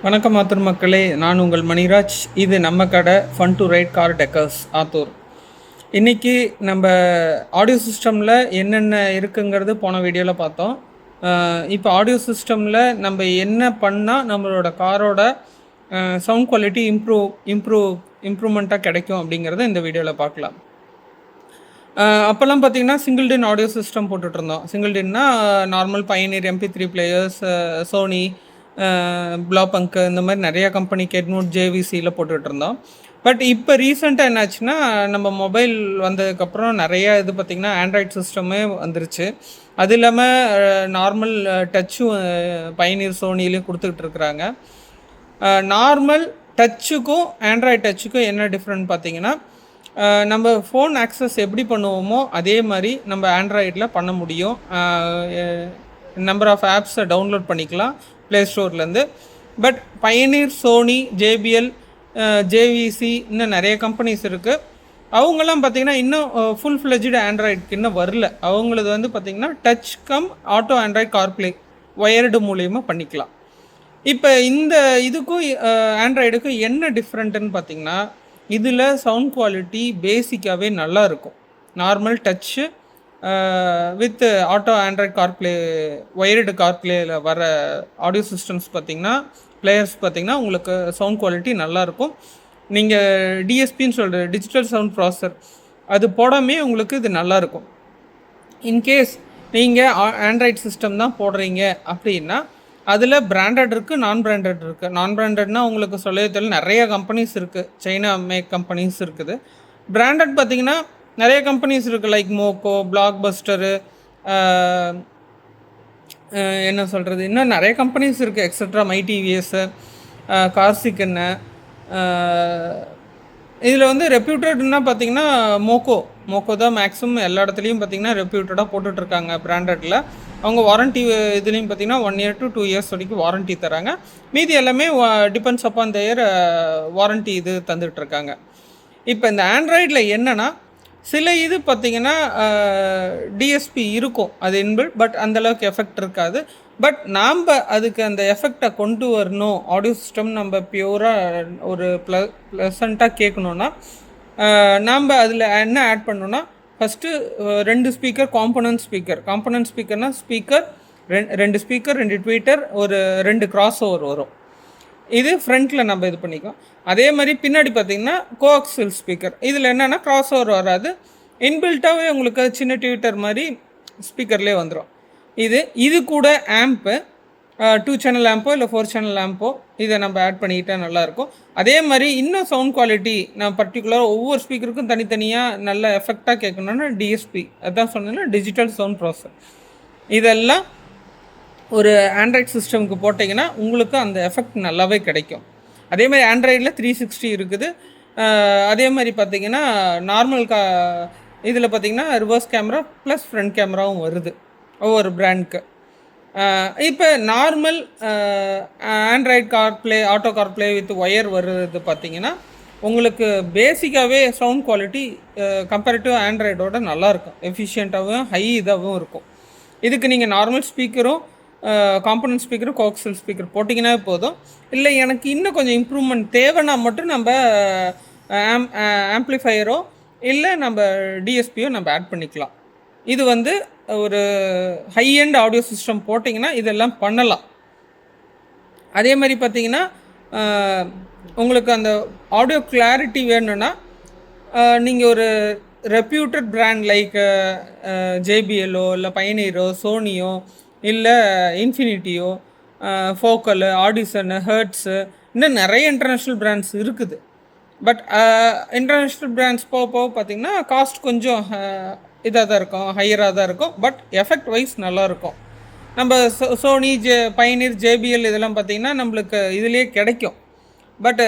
வணக்கம் ஆத்தூர் மக்களே, நான் உங்கள் மணிராஜ். இது நம்ம கடை fun to right car decors Attur. இன்றைக்கி நம்ம ஆடியோ சிஸ்டமில் என்னென்ன இருக்குங்கிறது போன வீடியோவில் பார்த்தோம். இப்போ ஆடியோ சிஸ்டமில் நம்ம என்ன பண்ணால் நம்மளோட காரோட சவுண்ட் குவாலிட்டி இம்ப்ரூவ்மெண்ட்டாக கிடைக்கும் அப்படிங்கிறத இந்த வீடியோவில் பார்க்கலாம். அப்போல்லாம் பார்த்திங்கன்னா சிங்கிள் டின் ஆடியோ சிஸ்டம் போட்டுட்ருந்தோம். சிங்கிள் டின்னா normal Pioneer MP3 players, Sony, Blaupunkt, இந்த மாதிரி நிறையா கம்பெனி கெட்மோட், JVCயில் போட்டுட்ருந்தோம். பட் இப்போ ரீசெண்டாக என்னாச்சுன்னா, நம்ம மொபைல் வந்ததுக்கப்புறம் நிறையா இது பார்த்திங்கன்னா ஆண்ட்ராய்ட் சிஸ்டமே வந்துருச்சு. அது இல்லாமல் நார்மல் டச்சும் பயனீர், சோனிலையும் கொடுத்துக்கிட்டு இருக்கிறாங்க. நார்மல் டச்சுக்கும் ஆண்ட்ராய்ட் டச்சுக்கும் என்ன டிஃப்ரெண்ட் பார்த்திங்கன்னா, நம்ம ஃபோன் ஆக்சஸ் எப்படி பண்ணுவோமோ அதே மாதிரி நம்ம ஆண்ட்ராய்டில் பண்ண முடியும். நம்பர் ஆஃப் ஆப்ஸை டவுன்லோட் பண்ணிக்கலாம் ப்ளே ஸ்டோர்லேருந்து. But Pioneer, Sony, JBL, JVC இன்னும் நிறைய கம்பெனிஸ் இருக்குது. அவங்கெல்லாம் பார்த்திங்கன்னா இன்னும் ஃபுல் ஃப்ளெஜ்டு ஆண்ட்ராய்டுக்கு இன்னும் வரல. அவங்களது வந்து பார்த்திங்கன்னா touch come auto Android CarPlay wired மூலியமாக பண்ணிக்கலாம். இப்போ இந்த இதுக்கும் ஆண்ட்ராய்டுக்கும் என்ன டிஃப்ரெண்ட்டுன்னு பார்த்திங்கன்னா, இதில் சவுண்ட் குவாலிட்டி பேசிக்காகவே நல்லா இருக்கும். Normal touch with auto Android CarPlay wired கார்ப்ளேயில் வர ஆடியோ சிஸ்டம்ஸ் பார்த்திங்கன்னா, பிளேயர்ஸ் பார்த்திங்கன்னா உங்களுக்கு சவுண்ட் குவாலிட்டி நல்லாயிருக்கும். நீங்கள் DSPன்னு சொல்கிற டிஜிட்டல் சவுண்ட் ப்ராசஸர் அது போடாமே உங்களுக்கு இது நல்லாயிருக்கும். இன்கேஸ் நீங்கள் ஆண்ட்ராய்ட் சிஸ்டம் தான் போடுறீங்க அப்படின்னா, அதில் பிராண்டட் இருக்குது, நான் பிராண்டட் இருக்குது. நான் பிராண்டட்னால் உங்களுக்கு சொல்லவே தெரியல, நிறைய கம்பெனிஸ் இருக்குது. சைனா மேக் கம்பெனிஸ் இருக்குது. பிராண்டட் பார்த்திங்கன்னா நிறைய கம்பெனிஸ் இருக்குது, லைக் மோக்கோ, பிளாக்பஸ்டரு, என்ன சொல்கிறது, இன்னும் நிறைய கம்பெனிஸ் இருக்குது, எக்ஸட்ரா, மைடிவிஎஸ்ஸு, கார்சிக்கன்னு. இதில் வந்து ரெப்யூட்டட்னா பார்த்திங்கன்னா மோக்கோ தான் மேக்ஸிமம் எல்லா இடத்துலையும் பார்த்திங்கன்னா ரெப்யூட்டடாக போட்டுட்ருக்காங்க பிராண்டடில். அவங்க வாரண்ட்டி இதுலேயும் பார்த்திங்கன்னா 1 year to 2 years வரைக்கும் வாரண்ட்டி தராங்க. மீதி எல்லாமே டிபெண்ட்ஸ் அப்பான் தேர் வாரண்ட்டி இது தந்துகிட்ருக்காங்க. இப்போ இந்த ஆண்ட்ராய்டில் என்னென்னா, சில இது பார்த்திங்கன்னா DSP இருக்கும், அது இன்பில்ட், பட் அந்தளவுக்கு எஃபெக்ட் இருக்காது. பட் நாம் அதுக்கு அந்த எஃபெக்டை கொண்டு வரணும், ஆடியோ சிஸ்டம் நம்ம பியூராக ஒரு ப்ளசண்ட்டாக கேட்கணுன்னா நாம் அதில் என்ன ஆட் பண்ணோன்னா, ஃபஸ்ட்டு 2 ஸ்பீக்கர், காம்பனன்ட் ஸ்பீக்கர்னால் ஸ்பீக்கர் 2 ஸ்பீக்கர், 2 ட்வீட்டர், ஒரு 2 கிராஸ் ஓவர் வரும். இது ஃப்ரண்ட்டில் நம்ம இது பண்ணிக்கலாம். அதே மாதிரி பின்னாடி பார்த்திங்கன்னா கோஆக்சியல் ஸ்பீக்கர். இதில் என்னென்னா கிராஸ் ஓவர் வராது, இன்பில்ட்டாகவே உங்களுக்கு சின்ன ட்வீட்டர் மாதிரி ஸ்பீக்கர்லேயே வந்துடும். இது கூட ஆம்ப்பு 2 சேனல் ஆம்போ இல்லை 4 சேனல் ஆம்போ இதை நம்ம ஆட் பண்ணிக்கிட்டால் நல்லாயிருக்கும். அதே மாதிரி இன்னும் சவுண்ட் குவாலிட்டி நான் பர்டிகுலராக ஒவ்வொரு ஸ்பீக்கருக்கும் தனித்தனியாக நல்ல எஃபெக்டாக கேட்கணுன்னா DSP, அதுதான் சொன்னேன்னா டிஜிட்டல் சவுண்ட் ப்ராசஸர். இதெல்லாம் ஒரு ஆண்ட்ராய்ட் சிஸ்டமுக்கு போட்டிங்கன்னா உங்களுக்கு அந்த எஃபெக்ட் நல்லாவே கிடைக்கும். அதே மாதிரி ஆண்ட்ராய்டில் 360 இருக்குது. அதே மாதிரி பார்த்திங்கன்னா நார்மல் இதில் பார்த்திங்கன்னா ரிவர்ஸ் கேமரா ப்ளஸ் ஃப்ரண்ட் கேமராவும் வருது ஒவ்வொரு பிராண்டுக்கு. இப்போ normal Android CarPlay, auto CarPlay with wire வருது பார்த்திங்கன்னா உங்களுக்கு பேசிக்காகவே சவுண்ட் குவாலிட்டி கம்பேரிட்டிவ் ஆண்ட்ராய்டோட நல்லாயிருக்கும், எஃபிஷியண்ட்டாகவும் ஹை இதாகவும் இருக்கும். இதுக்கு நீங்கள் நார்மல் ஸ்பீக்கரும் காம்பனன்ட் ஸ்பீக்கரும் கோஆக்சியல் ஸ்பீக்கர் போட்டிங்கன்னா போதும். இல்லை எனக்கு இன்னும் கொஞ்சம் இம்ப்ரூவ்மெண்ட் தேவைன்னா மட்டும் நம்ம ஆம்ப்ளிஃபையரோ இல்லை நம்ம DSPயோ நம்ம ஆட் பண்ணிக்கலாம். இது வந்து ஒரு ஹை எண்ட் ஆடியோ சிஸ்டம் போட்டிங்கன்னா இதெல்லாம் பண்ணலாம். அதே மாதிரி பார்த்திங்கன்னா உங்களுக்கு அந்த ஆடியோ கிளாரிட்டி வேணும்னா நீங்கள் ஒரு ரெப்யூட்டட் பிராண்ட் லைக் JBLஓ இல்லை பயனீரோ, சோனியோ இல்லை இன்ஃபினிட்டியோ, ஃபோக்கலு, ஆடிசனு, ஹர்ட்ஸு, இன்னும் நிறைய இன்டர்நேஷ்னல் பிராண்ட்ஸ் இருக்குது. பட் இன்டர்நேஷ்னல் பிராண்ட்ஸ் போக பார்த்திங்கன்னா காஸ்ட் கொஞ்சம் இதாக தான் இருக்கும், ஹையராக தான் இருக்கும். பட் எஃபெக்ட் வைஸ் நல்லாயிருக்கும். நம்ம சோனி, பயனீர், JBL இதெல்லாம் பார்த்திங்கன்னா நம்மளுக்கு இதிலே கிடைக்கும். பட்